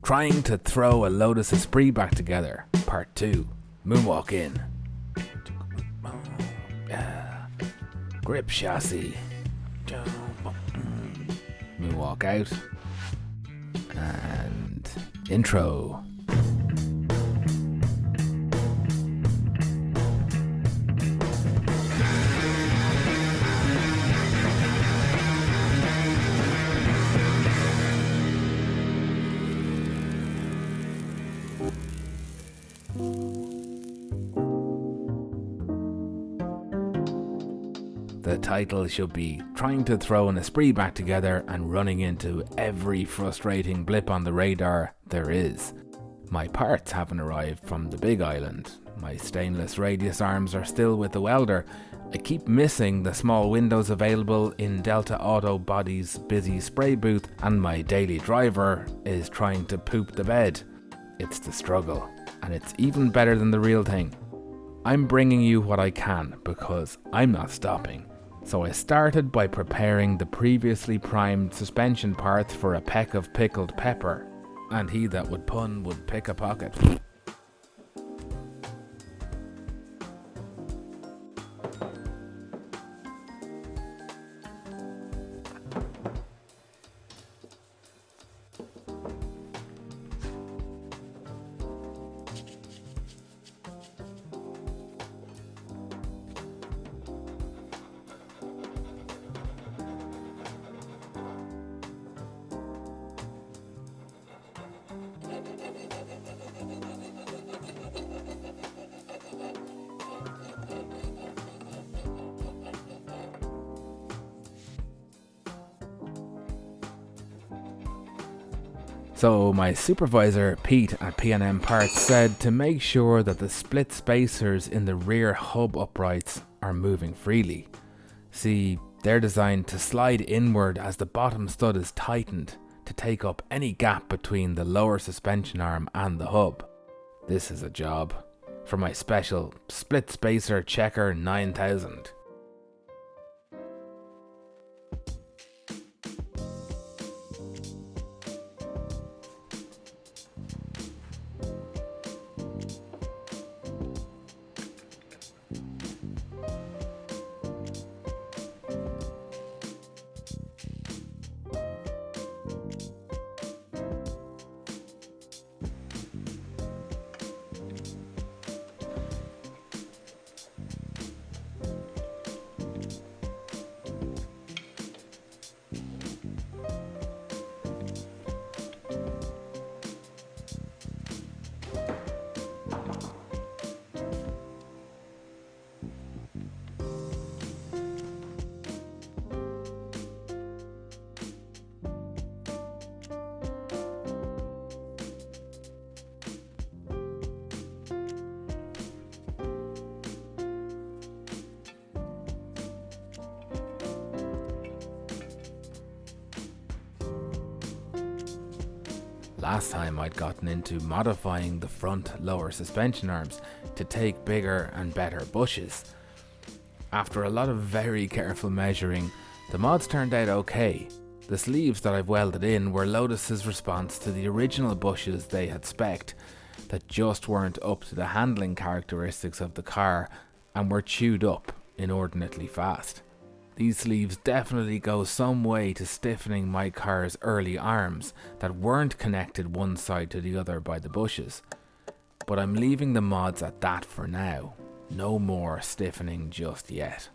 Trying to throw a Lotus Esprit back together, part 2. Moonwalk in. Grip chassis. Moonwalk out. And intro. The title should be trying to throw an Esprit back together and running into every frustrating blip on the radar there is. My parts haven't arrived from the big island. My stainless radius arms are still with the welder. I keep missing the small windows available in Delta Auto Body's busy spray booth, and my daily driver is trying to poop the bed. It's the struggle, and it's even better than the real thing. I'm bringing you what I can because I'm not stopping. So I started by preparing the previously primed suspension parts for a peck of pickled pepper, and he that would pun would pick a pocket. So my supervisor Pete at P&M Parts said to make sure that the split spacers in the rear hub uprights are moving freely. See, they're designed to slide inward as the bottom stud is tightened to take up any gap between the lower suspension arm and the hub. This is a job for my special split spacer Checker 9000. Last time I'd gotten into modifying the front lower suspension arms to take bigger and better bushes. After a lot of very careful measuring, the mods turned out okay. The sleeves that I've welded in were Lotus's response to the original bushes they had spec'd that just weren't up to the handling characteristics of the car and were chewed up inordinately fast. These sleeves definitely go some way to stiffening my car's early arms that weren't connected one side to the other by the bushes. But I'm leaving the mods at that for now. No more stiffening just yet.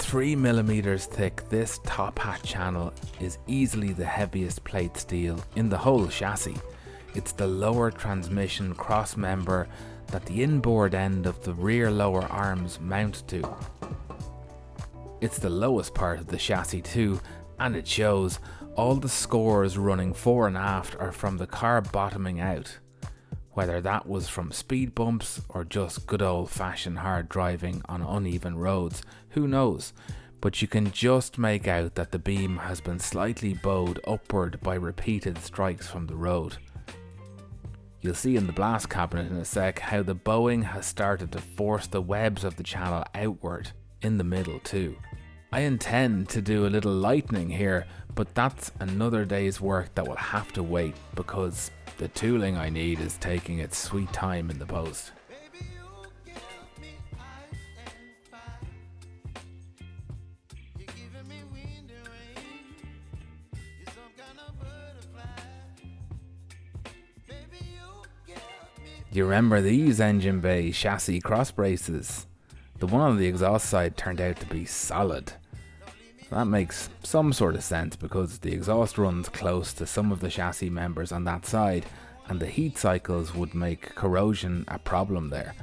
3 millimeters thick, this top hat channel is easily the heaviest plate steel in the whole chassis. It's the lower transmission cross member that the inboard end of the rear lower arms mount to. It's the lowest part of the chassis too, and it shows. All the scores running fore and aft are from the car bottoming out. Whether that was from speed bumps or just good old fashioned hard driving on uneven roads, who knows? But you can just make out that the beam has been slightly bowed upward by repeated strikes from the road. You'll see in the blast cabinet in a sec how the bowing has started to force the webs of the channel outward, in the middle too. I intend to do a little lightening here, but that's another day's work that will have to wait because the tooling I need is taking its sweet time in the post. You remember these engine bay chassis cross braces? The one on the exhaust side turned out to be solid. That makes some sort of sense because the exhaust runs close to some of the chassis members on that side, and the heat cycles would make corrosion a problem there.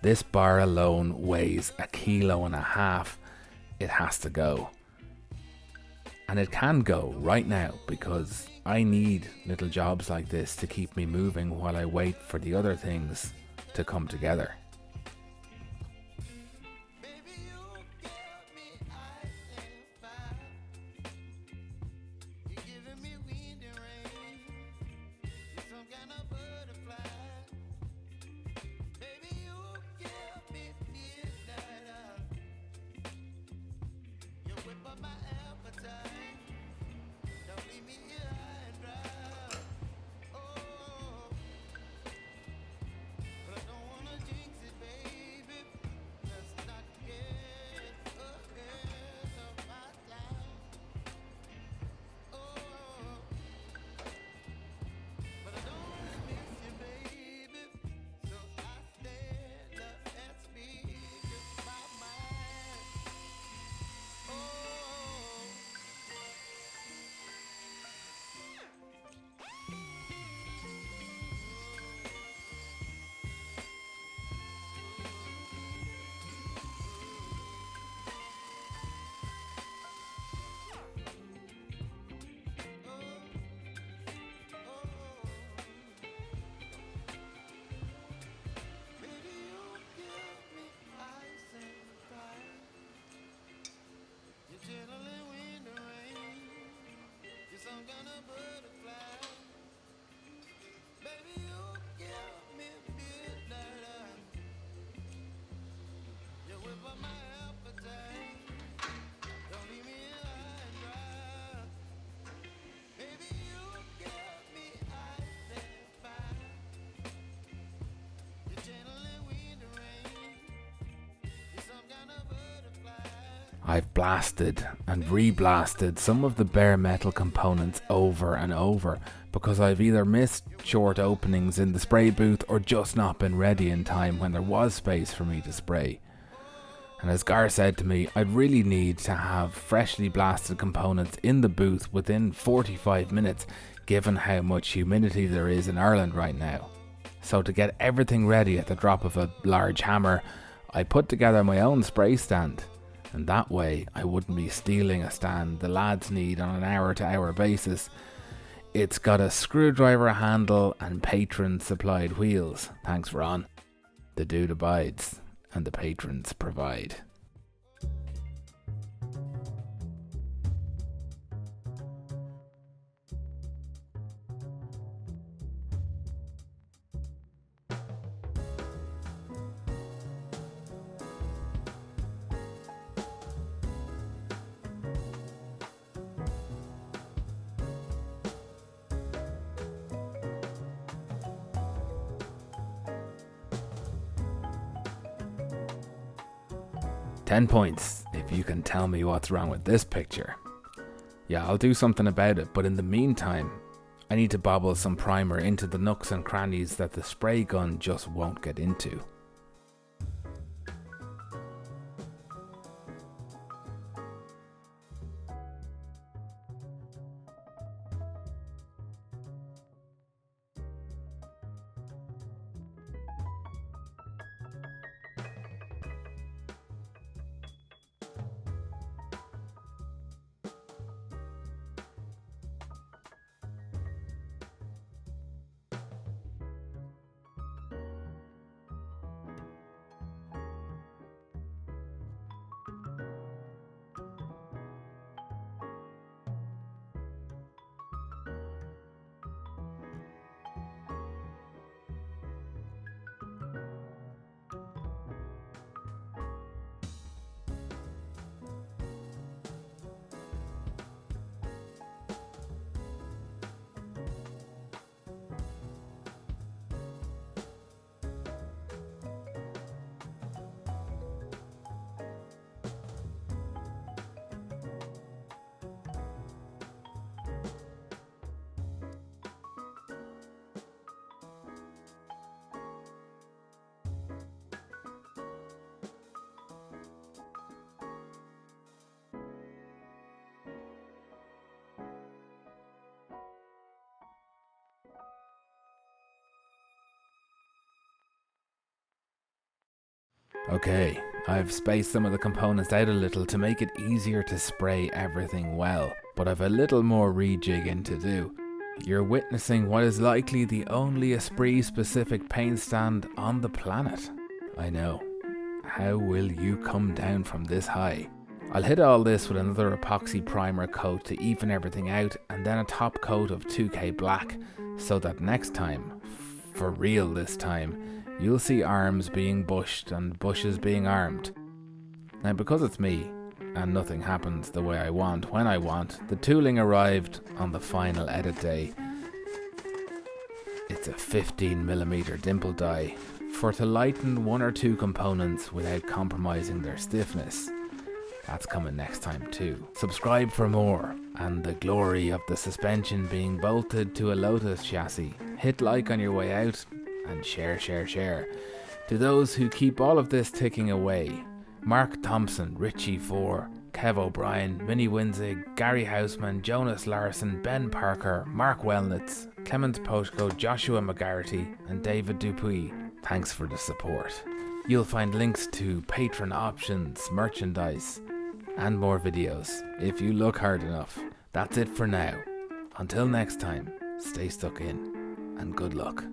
This bar alone weighs 1.5 kilos. It has to go. And it can go right now because I need little jobs like this to keep me moving while I wait for the other things to come together. I've blasted and re-blasted some of the bare metal components over and over because I've either missed short openings in the spray booth or just not been ready in time when there was space for me to spray. And as Gar said to me, I'd really need to have freshly blasted components in the booth within 45 minutes given how much humidity there is in Ireland right now. So to get everything ready at the drop of a large hammer, I put together my own spray stand. And that way I wouldn't be stealing a stand the lads need on an hour-to-hour basis. It's got a screwdriver handle and patron supplied wheels. Thanks Ron. The dude abides and the patrons provide. "10 points if you can tell me what's wrong with this picture." Yeah, I'll do something about it, but in the meantime, I need to bobble some primer into the nooks and crannies that the spray gun just won't get into. Okay, I've spaced some of the components out a little to make it easier to spray everything well, but I've a little more rejigging to do. You're witnessing what is likely the only Esprit specific paint stand on the planet. I know. How will you come down from this high? I'll hit all this with another epoxy primer coat to even everything out, and then a top coat of 2K black, so that next time, for real this time, you'll see arms being bushed and bushes being armed. Now because it's me, and nothing happens the way I want when I want, the tooling arrived on the final edit day. It's a 15mm dimple die, for to lighten one or two components without compromising their stiffness. That's coming next time too. Subscribe for more, and the glory of the suspension being bolted to a Lotus chassis. Hit like on your way out, and share. To those who keep all of this ticking away: Mark Thompson, Richie 4, Kev O'Brien, Minnie Winzig, Gary Houseman, Jonas Larson, Ben Parker, Mark Wellnitz, Clement Poshko, Joshua McGarity, and David Dupuy. Thanks for the support. You'll find links to patron options, merchandise, and more videos if you look hard enough. That's it for now. Until next time, stay stuck in, and good luck.